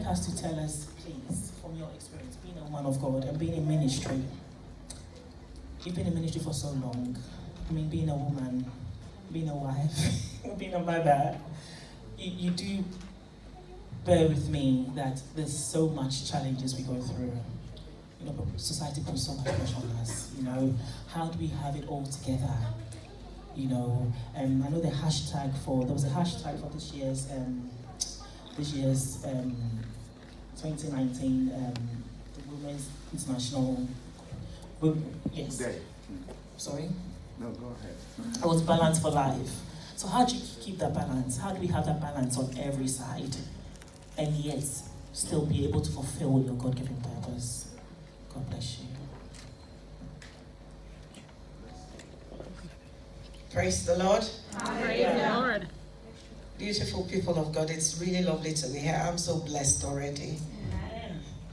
us to tell us, please, from your experience, being a woman of God and being in ministry. You've been in ministry for so long. I mean, being a woman, being a wife, being a mother, you do bear with me that there's so much challenges we go through. You know, but society puts so much pressure on us. You know, how do we have it all together? You know, I know there was a hashtag for this year's 2019 the Women's International Day. Sorry? No, go ahead. It was balance for life. So how do you keep that balance? How do we have that balance on every side and yet still be able to fulfill your God-given purpose? God bless you. Praise the Lord. Praise the Lord. Beautiful people of God, it's really lovely to be here. I'm so blessed already.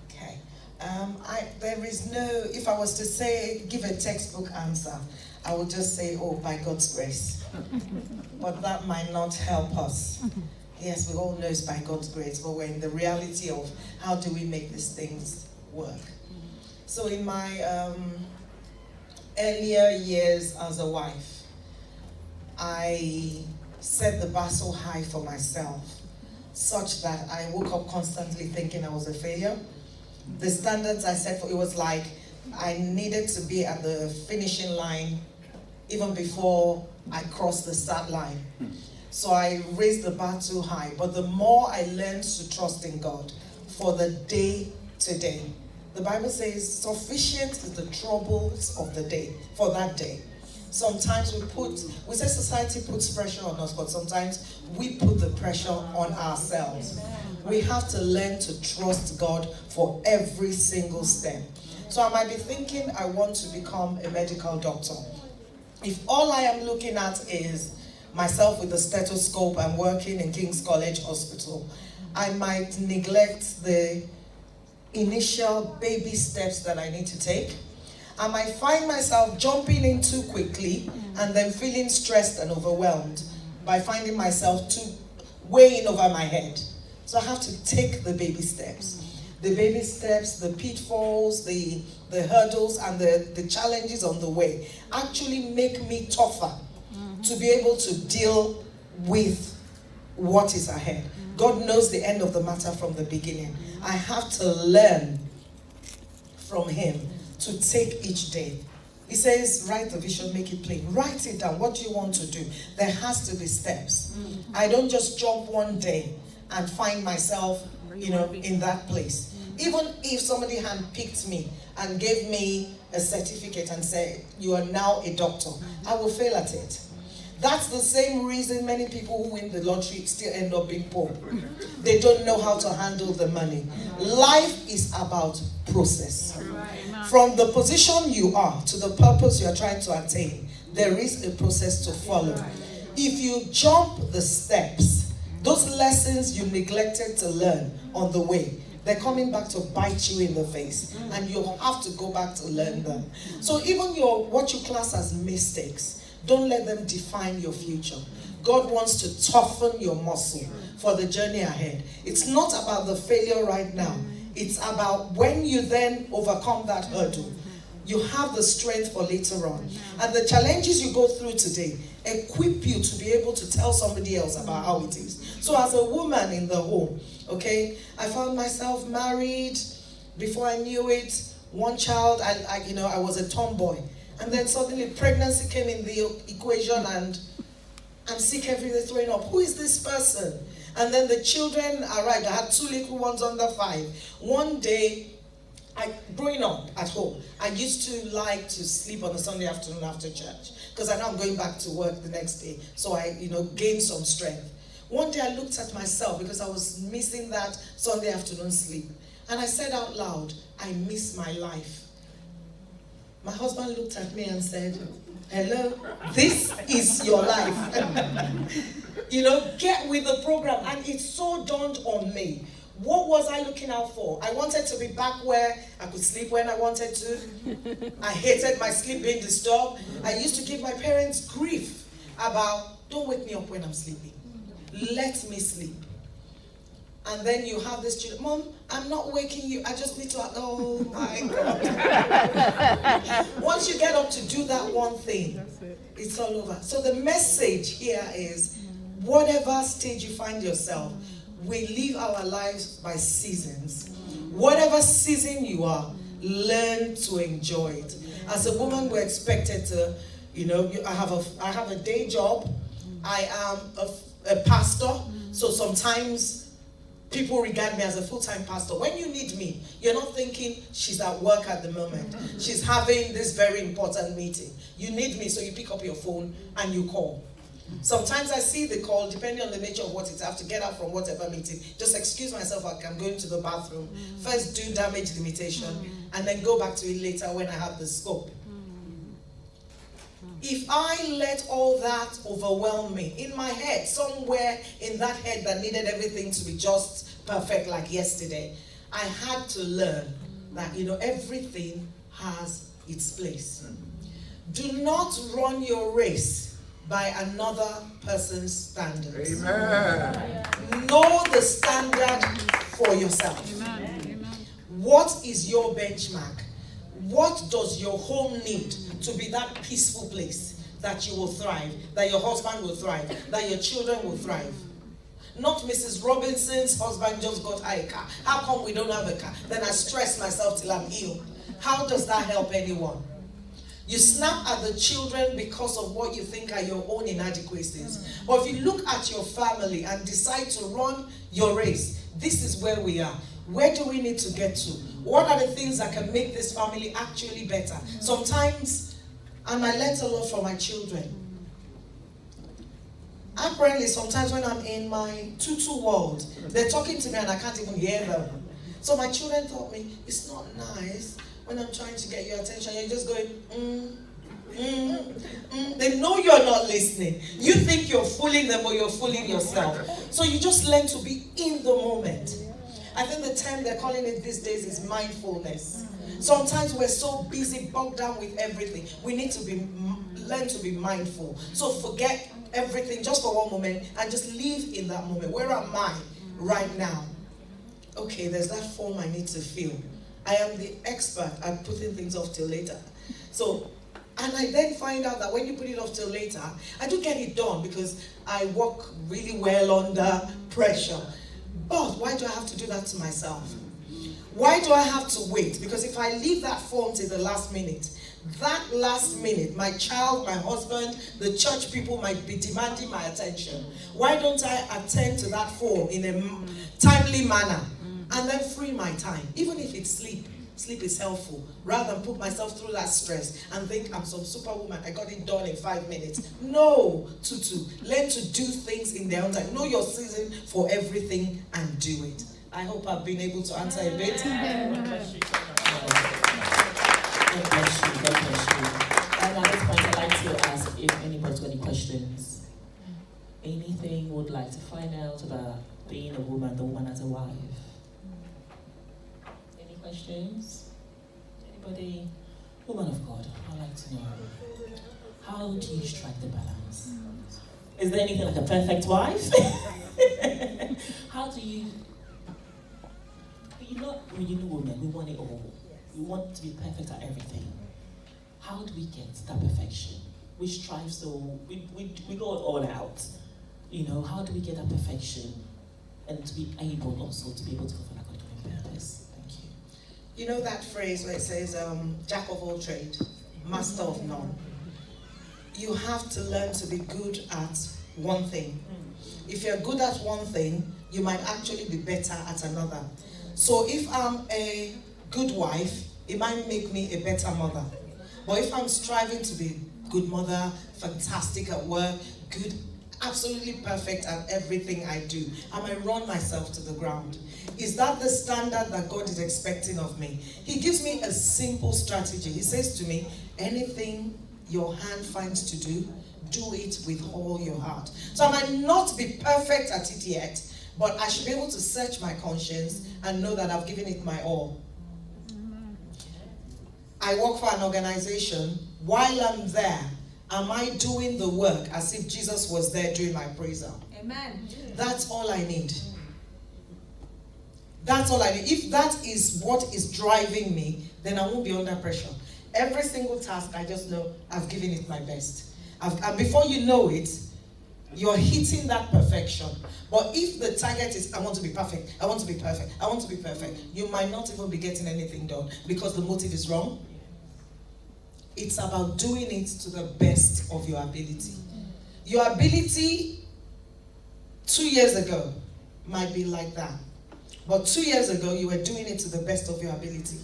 Okay. There is no, if I was to say, give a textbook answer, I would just say, oh, by God's grace. But that might not help us. Yes, we all know it's by God's grace, but we're in the reality of how do we make these things work. So in my earlier years as a wife, I set the bar so high for myself, such that I woke up constantly thinking I was a failure. The standards I set for it was like I needed to be at the finishing line even before I crossed the start line. So I raised the bar too high. But the more I learned to trust in God for the day to day, the Bible says sufficient is the troubles of the day, for that day. Sometimes we say society puts pressure on us, but sometimes we put the pressure on ourselves. We have to learn to trust God for every single step. So I might be thinking I want to become a medical doctor. If all I am looking at is myself with a stethoscope and working in King's College Hospital, I might neglect the initial baby steps that I need to take. I might find myself jumping in too quickly and then feeling stressed and overwhelmed by finding myself too weighing over my head. So I have to take the baby steps. The baby steps, the pitfalls, the hurdles, and the challenges on the way actually make me tougher to be able to deal with what is ahead. God knows the end of the matter from the beginning. I have to learn from Him to take each day. He says, write the vision, make it plain. Write it down. What do you want to do? There has to be steps. I don't just jump one day and find myself, in that place. Even if somebody handpicked me and gave me a certificate and said, you are now a doctor, I will fail at it. That's the same reason many people who win the lottery still end up being poor. They don't know how to handle the money. Life is about process. From the position you are to the purpose you are trying to attain, there is a process to follow. If you jump the steps, those lessons you neglected to learn on the way, they're coming back to bite you in the face, and you'll have to go back to learn them. So even what you class as mistakes, don't let them define your future. God wants to toughen your muscle for the journey ahead. It's not about the failure right now. It's about when you then overcome that hurdle, you have the strength for later on. And the challenges you go through today equip you to be able to tell somebody else about how it is. So as a woman in the home, okay, I found myself married. Before I knew it, one child, I was a tomboy. And then suddenly pregnancy came in the equation and I'm sick every day throwing up. Who is this person? And then the children arrived. I had 2 little ones under 5. One day, growing up at home, I used to like to sleep on a Sunday afternoon after church because I know I'm going back to work the next day. So I, gained some strength. One day I looked at myself because I was missing that Sunday afternoon sleep. And I said out loud, I miss my life. My husband looked at me and said, hello, this is your life. Get with the program. And it so dawned on me. What was I looking out for? I wanted to be back where I could sleep when I wanted to. I hated my sleep being disturbed. I used to give my parents grief about, don't wake me up when I'm sleeping. Let me sleep. And then you have this children, Mom, I'm not waking you, I just need to, oh my God. Once you get up to do that one thing, it's all over. So the message here is, whatever stage you find yourself, we live our lives by seasons. Whatever season you are, learn to enjoy it. As a woman, we're expected to, I have a day job. I am a pastor, so sometimes people regard me as a full-time pastor. When you need me, you're not thinking she's at work at the moment. She's having this very important meeting. You need me, so you pick up your phone and you call. Sometimes I see the call, depending on the nature of what it is. I have to get out from whatever meeting. Just excuse myself, I'm going to the bathroom. First do damage limitation, and then go back to it later when I have the scope. If I let all that overwhelm me, in my head, somewhere in that head that needed everything to be just perfect like yesterday, I had to learn that, everything has its place. Do not run your race by another person's standards. Amen. Know the standard for yourself. Amen. What is your benchmark? What does your home need to be that peaceful place that you will thrive, that your husband will thrive, that your children will thrive? Not Mrs. Robinson's husband just got a car. How come we don't have a car? Then I stress myself till I'm ill. How does that help anyone? You snap at the children because of what you think are your own inadequacies. But if you look at your family and decide to run your race, this is where we are. Where do we need to get to? What are the things that can make this family actually better? Sometimes, and I learned a lot from my children. Apparently, sometimes when I'm in my tutu world, they're talking to me and I can't even hear them. So my children taught me, it's not nice when I'm trying to get your attention, you're just going, They know you're not listening. You think you're fooling them or you're fooling yourself. So you just learn to be in the moment. I think the term they're calling it these days is mindfulness. Sometimes we're so busy, bogged down with everything. We need to learn to be mindful. So forget everything just for one moment and just live in that moment. Where am I right now? Okay, there's that form I need to fill. I am the expert at putting things off till later. So, and I then find out that when you put it off till later, I do get it done because I work really well under pressure. But why do I have to do that to myself? Why do I have to wait? Because if I leave that form till the last minute, my child, my husband, the church people might be demanding my attention. Why don't I attend to that form in a timely manner and then free my time? Even if it's sleep. Sleep is helpful. Rather than put myself through that stress and think I'm some superwoman, I got it done in 5 minutes. No, Tutu. Learn to do things in their own time. Know your season for everything and do it. I hope I've been able to answer a bit. God bless you. God bless you. And at this point, I'd like to ask if anybody's got any questions. Anything you would like to find out about being a woman, the woman as a wife? Any questions? Anybody? Woman of God, I'd like to know. How do you strike the balance? Is there anything like a perfect wife? How do you... You know women, we want it all. We want to be perfect at everything. How do we get that perfection? We strive so, we go all out. You know, how do we get that perfection and to be able also to be able to fulfill our God-given purpose? Thank you. You know that phrase where it says, jack of all trade, master of none. You have to learn to be good at one thing. If you're good at one thing, you might actually be better at another. So if I'm a good wife, it might make me a better mother. But if I'm striving to be a good mother, fantastic at work, good, absolutely perfect at everything I do, I might run myself to the ground. Is that the standard that God is expecting of me? He gives me a simple strategy. He says to me, anything your hand finds to do, do it with all your heart. So I might not be perfect at it yet, but I should be able to search my conscience and know that I've given it my all. I work for an organization. While I'm there, am I doing the work as if Jesus was there during my appraisal? Amen. That's all I need. That's all I need. If that is what is driving me, then I won't be under pressure. Every single task, I just know I've given it my best. And before you know it, you're hitting that perfection. But if the target is, I want to be perfect, I want to be perfect, I want to be perfect, you might not even be getting anything done because the motive is wrong. It's about doing it to the best of your ability. Your ability 2 years ago might be like that. But 2 years ago, you were doing it to the best of your ability.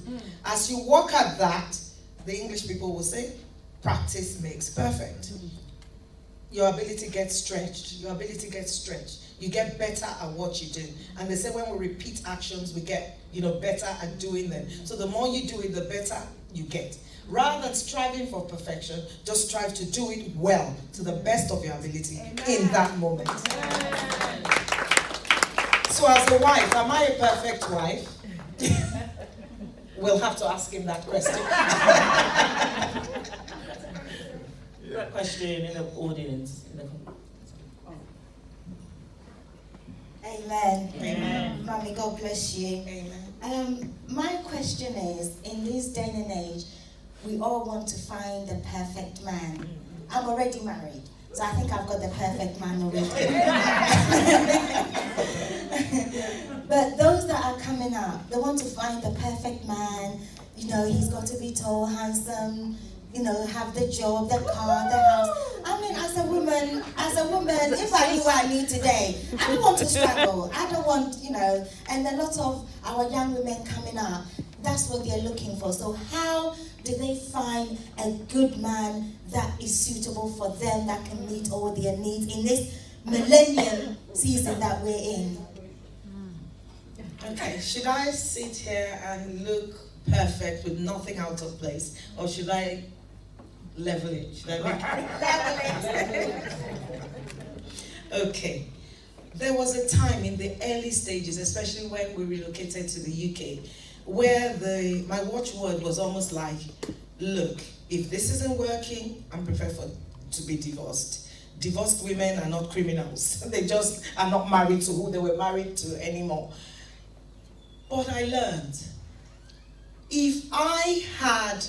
As you work at that, the English people will say, practice makes perfect. Your ability gets stretched. Your ability gets stretched. You get better at what you do. And they say when we repeat actions, we get, better at doing them. So the more you do it, the better you get. Rather than striving for perfection, just strive to do it well, to the best of your ability. Amen. In that moment. Amen. So as a wife, am I a perfect wife? We'll have to ask him that question. That question in the audience. Amen. Amen. Mommy, God bless you. Amen. My question is, in this day and age, we all want to find the perfect man. I'm already married, so I think I've got the perfect man already. But those that are coming up, they want to find the perfect man. He's got to be tall, handsome, have the job, the car, the house. I mean, as a woman, if I knew what I need today, I don't want to struggle. I don't want, and a lot of our young women coming up, that's what they're looking for. So how do they find a good man that is suitable for them, that can meet all their needs in this millennium season that we're in? Okay, should I sit here and look perfect with nothing out of place, or should I level it? Should I make it? Okay. There was a time in the early stages, especially when we relocated to the UK, where my watchword was almost like, look, if this isn't working, I'm prepared to be divorced. Divorced women are not criminals. They just are not married to who they were married to anymore. But I learned, if I had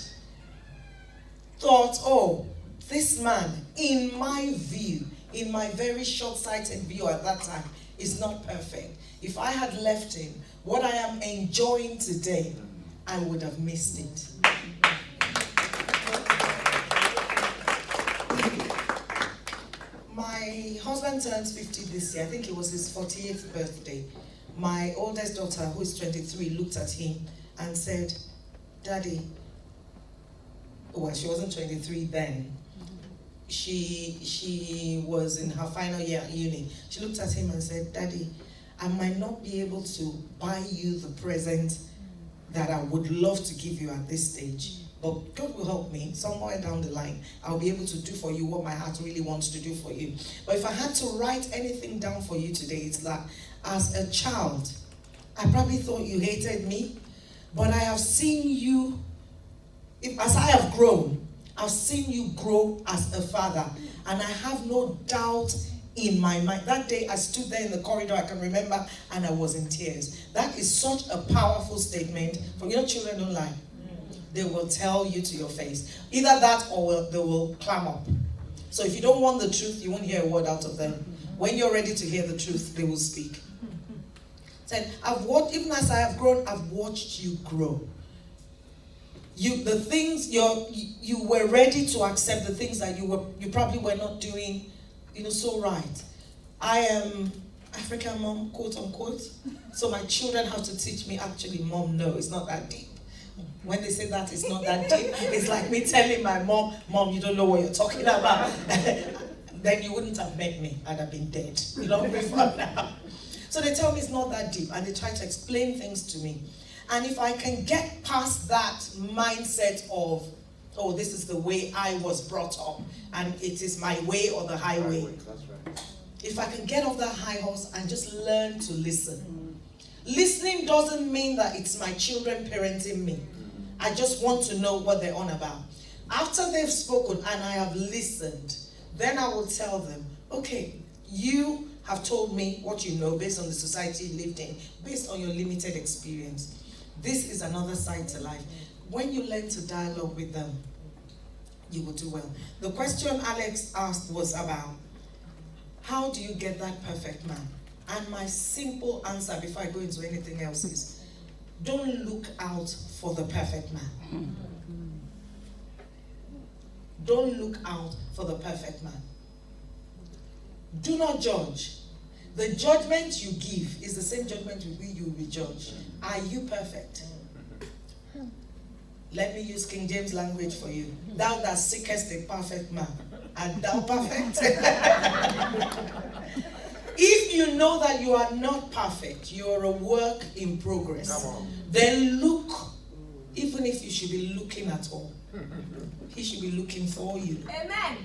thought, oh, this man, in my view, in my very short-sighted view at that time, is not perfect. If I had left him, what I am enjoying today, I would have missed it. My husband turns 50 this year. I think it was his 40th birthday. My oldest daughter, who is 23, looked at him and said, Daddy, well, she wasn't 23 then. She was in her final year at uni. She looked at him and said, Daddy, I might not be able to buy you the present that I would love to give you at this stage, but God will help me. Somewhere down the line, I'll be able to do for you what my heart really wants to do for you. But if I had to write anything down for you today, it's that as a child, I probably thought you hated me, but I have seen you, as I have grown, I've seen you grow as a father, and I have no doubt in my mind. That day I stood there in the corridor, I can remember, and I was in tears. That is such a powerful statement. For children don't lie. They will tell you to your face. Either that or they will clam up. So if you don't want the truth, you won't hear a word out of them. When you're ready to hear the truth, they will speak. Said, I've watched, even as I have grown, I've watched you grow. The things you were ready to accept, the things that you probably were not doing, so right. I am African mom, quote unquote. So my children have to teach me, actually, Mom, no, it's not that deep. When they say that it's not that deep, it's like me telling my mom, you don't know what you're talking about. Then you wouldn't have met me. I'd have been dead. Before now. So they tell me it's not that deep, and they try to explain things to me. And if I can get past that mindset of, oh, this is the way I was brought up, and it is my way or the highway. That's right. If I can get off that high horse and just learn to listen. Listening doesn't mean that it's my children parenting me. I just want to know what they're on about. After they've spoken and I have listened, then I will tell them, okay, you have told me what you know based on the society you lived in, based on your limited experience. This is another side to life. When you learn to dialogue with them, you will do well. The question Alex asked was about, how do you get that perfect man? And my simple answer before I go into anything else is, don't look out for the perfect man. Don't look out for the perfect man. Do not judge. The judgment you give is the same judgment with which you will be judged. Are you perfect? Let me use King James language for you. Thou that seekest a perfect man, art thou perfect? If you know that you are not perfect, you are a work in progress, then look, even if you should be looking at all, he should be looking for you. Amen.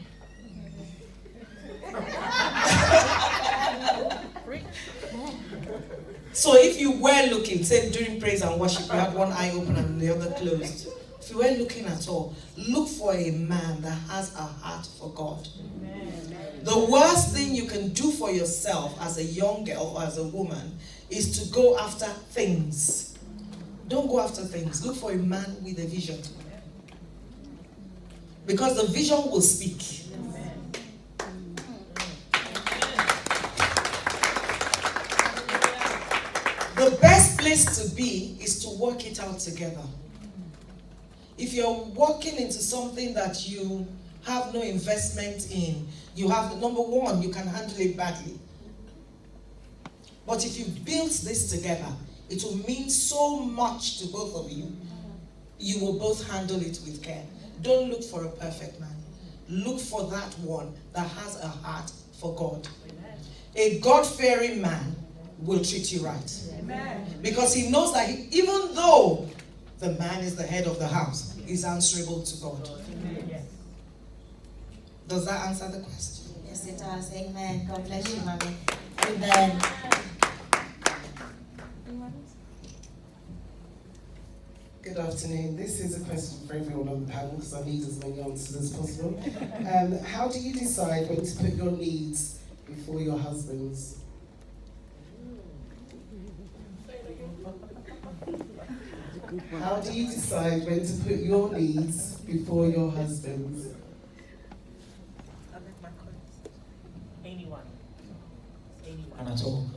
So if you were looking, say during praise and worship, you had one eye open and the other closed. If you were looking at all, look for a man that has a heart for God. Amen. The worst thing you can do for yourself as a young girl or as a woman is to go after things. Don't go after things. Look for a man with a vision. Because the vision will speak. The best place to be is to work it out together. If you're walking into something that you have no investment in, you have, number one, you can handle it badly. But if you build this together, it will mean so much to both of you. You will both handle it with care. Don't look for a perfect man. Look for that one that has a heart for God. A God-fearing man will treat you right. Amen. Because he knows that even though the man is the head of the house, he's answerable to God. Amen. Does that answer the question? Yes, it does. Amen. God bless you, Mommy. Amen. Good afternoon. This is a question for everyone on the panel because I need as many answers as possible. How do you decide when to put your needs before your husband's? How do you decide when to put your needs before your husband's? Anyone at all.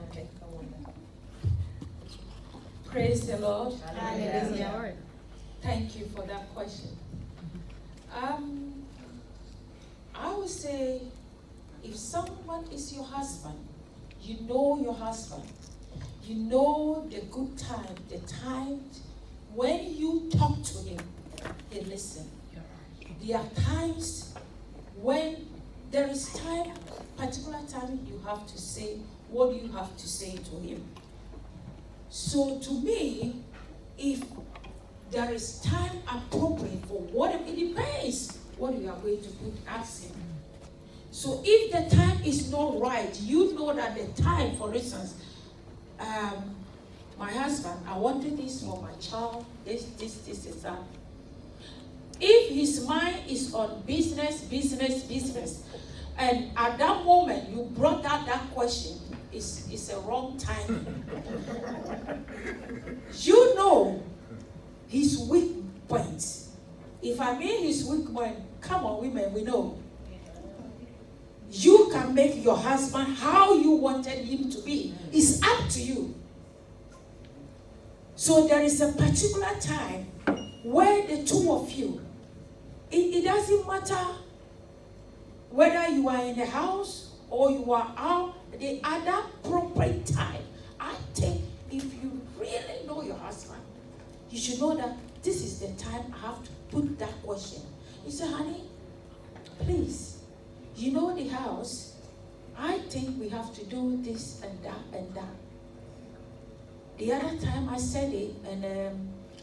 Okay. Praise the Lord. Hallelujah. Thank you for that question. I would say, if someone is your husband, you know your husband, you know the good time, the time when you talk to him, he listens. There are times when there is time, particular time you have to say what you have to say to him. So to me, if there is time appropriate for what, it depends what you are going to ask him. So if the time is not right, you know that the time, for instance, my husband, I wanted this for my child, this, that. If his mind is on business, and at that moment you brought out that question, it's a wrong time. You know his weak points. If I mean his weak point, come on, women, we know. You can make your husband how you wanted him to be. It's up to you. So there is a particular time where the two of you, it doesn't matter whether you are in the house or you are out, at that appropriate time. I think if you really know your husband, you should know that this is the time I have to put that question. You say, honey, please, you know the house, I think we have to do this and that and that. The other time I said it, and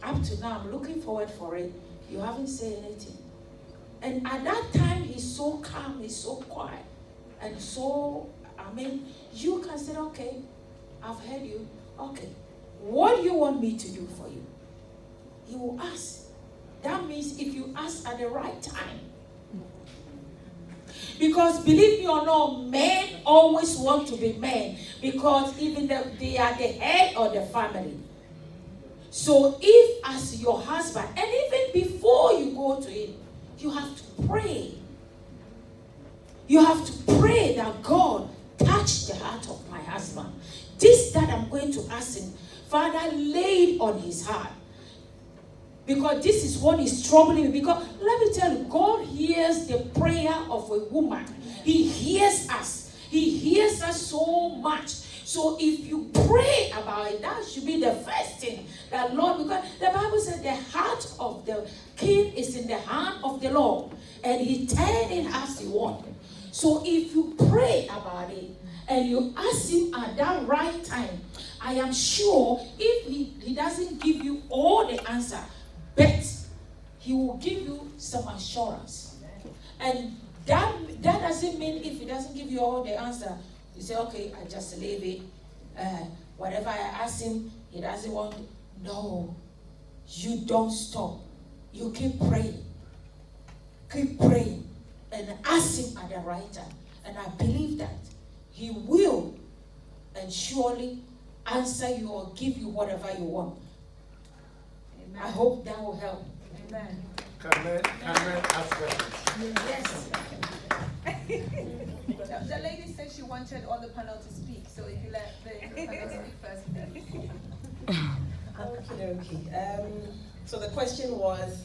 up to now I'm looking forward for it. You haven't said anything. And at that time, he's so calm, he's so quiet. And so, you can say, okay, I've heard you. Okay, what do you want me to do for you? He will ask. That means if you ask at the right time. Because believe me or not, men always want to be men because even they are the head of the family. So if as your husband, and even before you go to him, you have to pray. You have to pray that God touch the heart of my husband. This that I'm going to ask him, Father, lay it on his heart. Because this is what is troubling me. Because let me tell you, God hears the prayer of a woman. He hears us. He hears us so much. So if you pray about it, that should be the first thing. That Lord, because the Bible said the heart of the king is in the hand of the Lord. And he turns it as he wants. So if you pray about it, and you ask him at that right time, I am sure if he doesn't give you all the answer, but he will give you some assurance. And that doesn't mean if he doesn't give you all the answer, you say, okay, I just leave it. Whatever I ask him, he doesn't want it. No, you don't stop. You keep praying. Keep praying. And ask him at the right time. And I believe that he will and surely answer you or give you whatever you want. Amen. I hope that will help. Amen. Can men ask questions? Yes. The lady said she wanted all the panel to speak, so if you let the panel speak first, please. Okay. So the question was,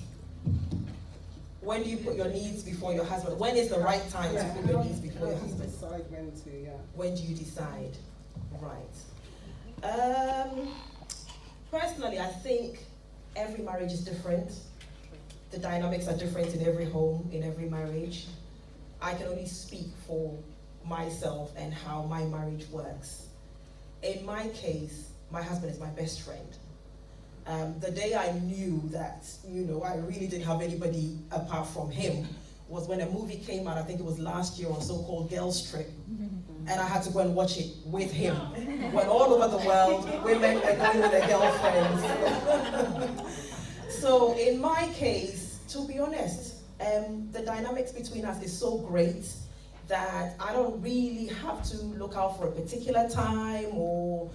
when do you put your needs before your husband? When is the right time to put your needs before your husband? Decide when to, yeah. When do you decide? Right. Personally, I think every marriage is different. The dynamics are different in every home, in every marriage. I can only speak for myself and how my marriage works. In my case, my husband is my best friend. The day I knew that, I really didn't have anybody apart from him was when a movie came out, I think it was last year or so, called Girls Trip. And I had to go and watch it with him. When all over the world, women were going with their girlfriends. So in my case, to be honest, the dynamics between us is so great that I don't really have to look out for a particular time or,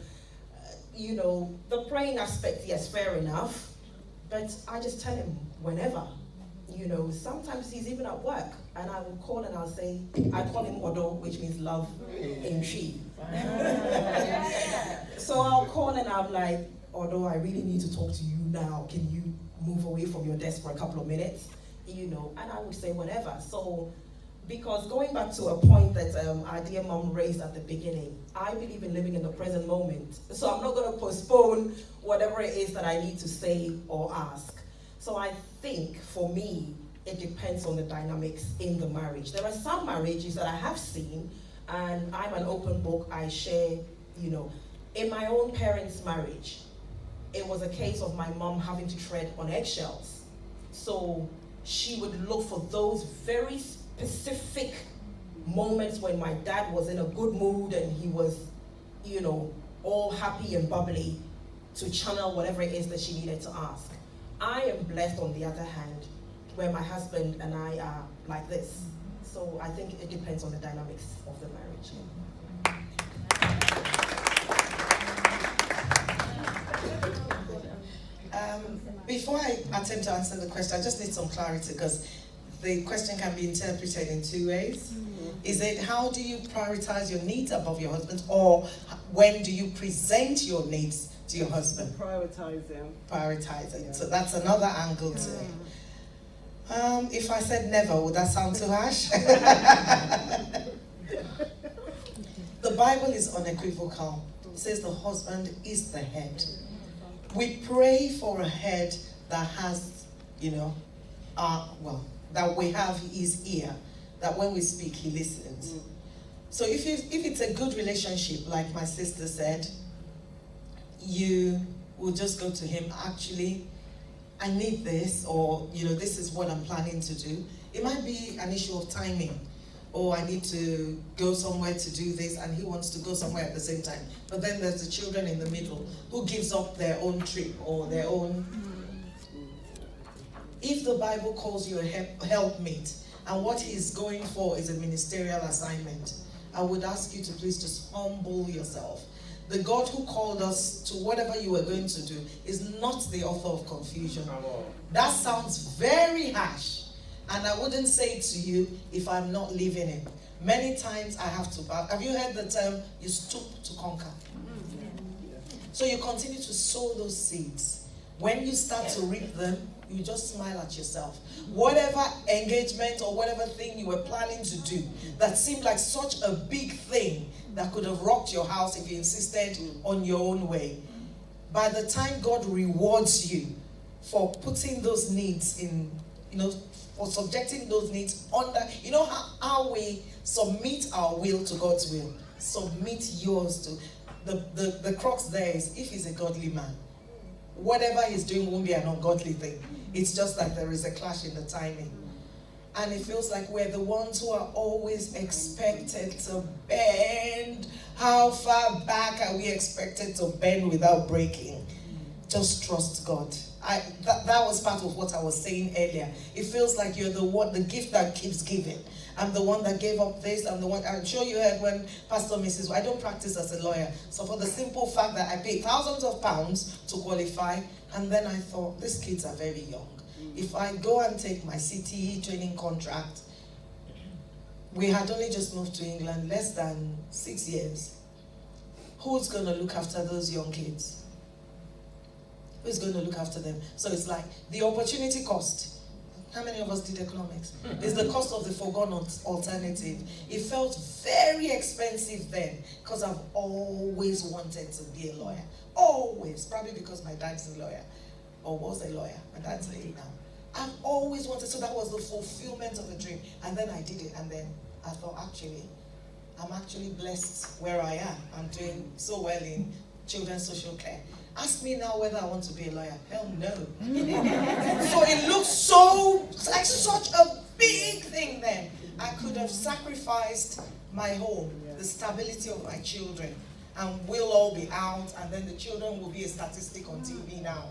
the praying aspect, yes, fair enough. But I just tell him whenever. Sometimes he's even at work and I will call and I call him Odo, which means love in Chi. So I'll call and I'm like, Odo, I really need to talk to you now. Can you move away from your desk for a couple of minutes? And I would say whatever. So, because going back to a point that our dear mom raised at the beginning, I believe in living in the present moment. So I'm not going to postpone whatever it is that I need to say or ask. So I think for me, it depends on the dynamics in the marriage. There are some marriages that I have seen, and I'm an open book, I share, in my own parents' marriage, it was a case of my mom having to tread on eggshells. So she would look for those very specific moments when my dad was in a good mood and he was, all happy and bubbly to channel whatever it is that she needed to ask. I am blessed, on the other hand, where my husband and I are like this. So I think it depends on the dynamics of the marriage. Before I attempt to answer the question, I just need some clarity because the question can be interpreted in two ways. Is it how do you prioritize your needs above your husband, or when do you present your needs to your husband? Prioritizing. Prioritizing. Yeah. So that's another angle to it. If I said never, would that sound too harsh? The Bible is unequivocal. It says the husband is the head. We pray for a head that has, that we have his ear, that when we speak, he listens. So if it's a good relationship, like my sister said, you will just go to him, actually, I need this, or, this is what I'm planning to do. It might be an issue of timing. Oh, I need to go somewhere to do this, and he wants to go somewhere at the same time. But then there's the children in the middle who gives up their own trip or their own. If the Bible calls you a helpmate, and what he's going for is a ministerial assignment, I would ask you to please just humble yourself. The God who called us to whatever you were going to do is not the author of confusion. Come on. That sounds very harsh, and I wouldn't say it to you if I'm not living it. Many times I have to bow. Have you heard the term, you stoop to conquer? So you continue to sow those seeds. When you start to reap them, you just smile at yourself. Whatever engagement or whatever thing you were planning to do that seemed like such a big thing that could have rocked your house if you insisted on your own way, by the time God rewards you for putting those needs in, for subjecting those needs under, how we submit our will to God's will, submit yours to. The crux there is, if he's a godly man, whatever he's doing won't be an ungodly thing. It's just that there is a clash in the timing. And it feels like we're the ones who are always expected to bend. How far back are we expected to bend without breaking? Just trust God. That was part of what I was saying earlier. It feels like you're the gift that keeps giving. I'm the one that gave up this. I'm sure you heard when Pastor Mrs. I don't practice as a lawyer. So for the simple fact that I paid thousands of pounds to qualify, and then I thought, these kids are very young. If I go and take my CTE training contract, we had only just moved to England, less than 6 years. Who's going to look after those young kids? Who's going to look after them? So it's like the opportunity cost. How many of us did economics? It's the cost of the foregone alternative. It felt very expensive then because I've always wanted to be a lawyer. Always. Probably because my dad's a lawyer or was a lawyer. My dad's a lawyer now. I've always wanted, so that was the fulfillment of a dream. And then I did it, and then I thought, I'm actually blessed where I am. I'm doing so well in children's social care. Ask me now whether I want to be a lawyer. Hell no. So it looked like such a big thing then. I could have sacrificed my home, the stability of my children, and we'll all be out, and then the children will be a statistic on TV now.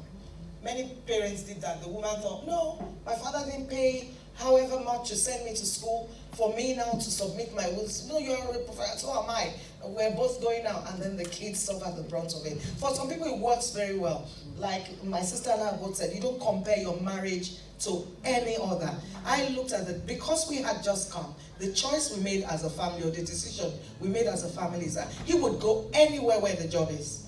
Many parents did that. The woman thought, no, my father didn't pay however much to send me to school for me now to submit my wills. No, you're a professor, so am I. We're both going out, and then the kids suffer the brunt of it. For some people, it works very well. Like my sister and I both said, you don't compare your marriage to any other. I looked at it, because we had just come, the choice we made as a family, or the decision we made as a family, is that he would go anywhere where the job is.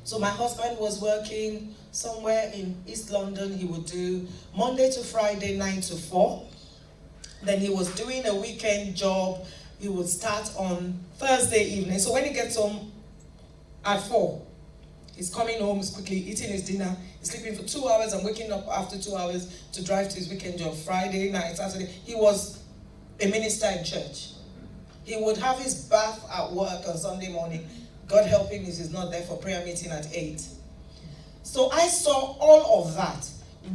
So my husband was working somewhere in East London. He would do Monday to Friday, 9 to 4. Then he was doing a weekend job. He would start on Thursday evening. So when he gets home at 4, he's coming home, he's quickly eating his dinner, he's sleeping for 2 hours and waking up after 2 hours to drive to his weekend job. Friday night, Saturday, he was a minister in church. He would have his bath at work on Sunday morning. God help him if he's not there for prayer meeting at 8. So I saw all of that.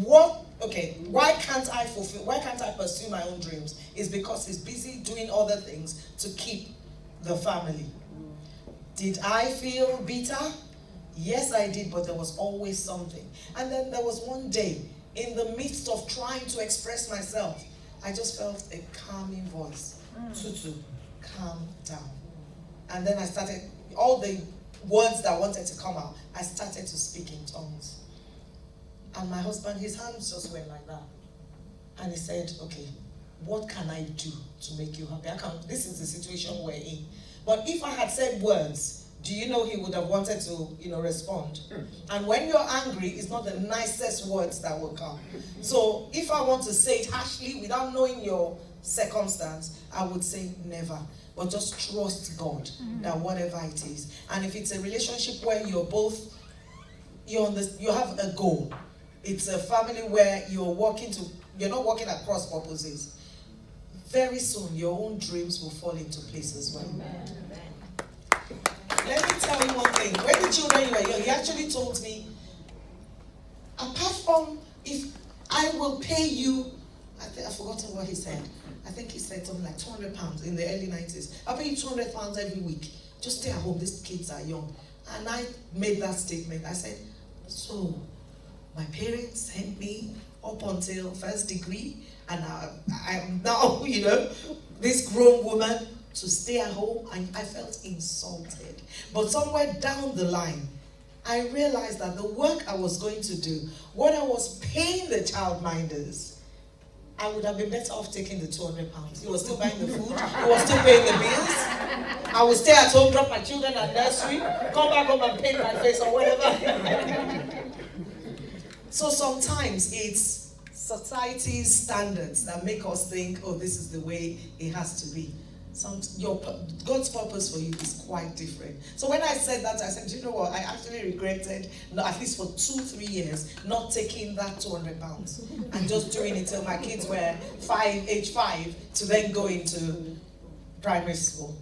Why can't I pursue my own dreams? It's because he's busy doing other things to keep the family. Did I feel bitter? Yes, I did, but there was always something. And then there was one day, in the midst of trying to express myself, I just felt a calming voice. Tutu, calm down. And then I started, all the words that wanted to come out, I started to speak in tongues. And my husband, his hands just went like that. And he said, okay, what can I do to make you happy? This is the situation we're in. But if I had said words, do you know he would have wanted to, respond? And when you're angry, it's not the nicest words that will come. So if I want to say it harshly without knowing your circumstance, I would say never. But just trust God that whatever it is. And if it's a relationship where you have a goal. It's a family where you're not working across purposes. Very soon, your own dreams will fall into place as well. Amen. Let me tell you one thing. When the children were young, he actually told me, apart from if I will pay you, I've forgotten what he said. I think he said something like £200 in the early 90s. I'll pay you £200 every week. Just stay at home. These kids are young. And I made that statement. I said, so my parents sent me up until first degree, and I'm now, you know, this grown woman to stay at home, and I felt insulted. But somewhere down the line, I realized that the work I was going to do, what I was paying the childminders, I would have been better off taking the 200 pounds. He was still buying the food, he was still paying the bills. I would stay at home, drop my children at nursery, come back home and paint my face or whatever. So sometimes it's society's standards that make us think, oh, this is the way it has to be. God's purpose for you is quite different. So when I said that, I said, you know what, I actually regretted, at least for 2-3 years, not taking that 200 pounds and just doing it till my kids were age 5 to then go into primary school.